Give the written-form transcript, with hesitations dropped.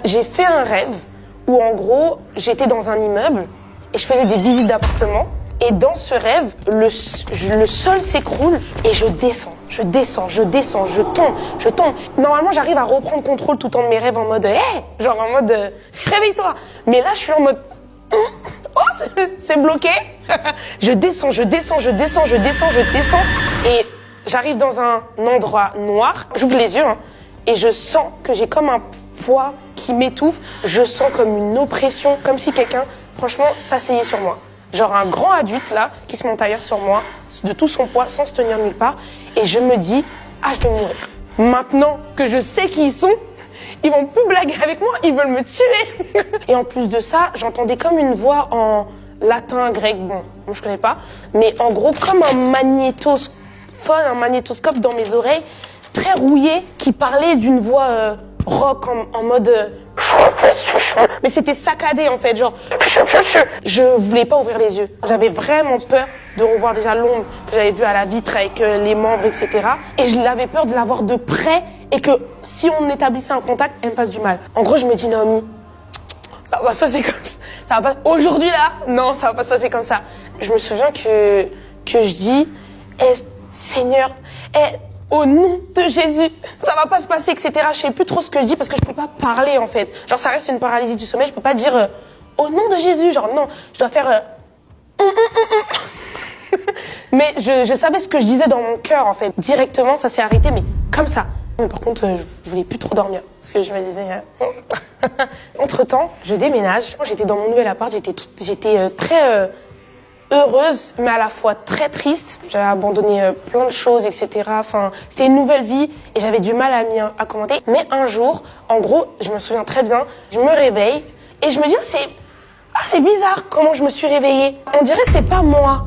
J'ai fait un rêve où en gros j'étais dans un immeuble et je faisais des visites d'appartements et dans ce rêve le sol s'écroule et je descends, je tombe. Normalement j'arrive à reprendre contrôle tout en mes rêves en mode genre en mode réveille-toi. Mais là je suis en mode oh c'est bloqué. je descends et j'arrive dans un endroit noir, j'ouvre les yeux et je sens que j'ai comme un poids qui m'étouffe, je sens comme une oppression, comme si quelqu'un, franchement, s'asseyait sur moi. Genre un grand adulte là, qui se montailleur sur moi, de tout son poids, sans se tenir nulle part, et je me dis, ah je vais mourir. Maintenant que je sais qui ils sont, ils vont plus blaguer avec moi, ils veulent me tuer. Et en plus de ça, j'entendais comme une voix en latin, grec, bon, je connais pas, mais en gros comme un magnétoscope dans mes oreilles, très rouillé, qui parlait d'une voix rock en mode mais c'était saccadé en fait, genre je voulais pas ouvrir les yeux. J'avais vraiment peur de revoir déjà l'ombre que j'avais vue à la vitre avec les membres, etc. Et je l'avais peur de la voir de près et que si on établissait un contact, elle me fasse du mal. En gros, je me dis Naomi, ça va se passer comme ça. Ça va pas aujourd'hui là, non, ça va pas se passer comme ça. Je me souviens que je dis, Seigneur, au nom de Jésus, ça va pas se passer, etc. Je sais plus trop ce que je dis parce que je peux pas parler en fait. Genre ça reste une paralysie du sommeil, je peux pas dire au nom de Jésus, genre non, je dois faire Mais je savais ce que je disais dans mon cœur en fait. Directement, ça s'est arrêté, mais comme ça. Mais par contre, je voulais plus trop dormir parce que je me disais. Entre-temps, je déménage. J'étais dans mon nouvel appart, j'étais très heureuse, mais à la fois très triste. J'avais abandonné plein de choses, etc. Enfin, c'était une nouvelle vie et j'avais du mal à m'y accommoder. Mais un jour, en gros, je me souviens très bien, je me réveille et je me dis c'est bizarre comment je me suis réveillée. On dirait c'est pas moi.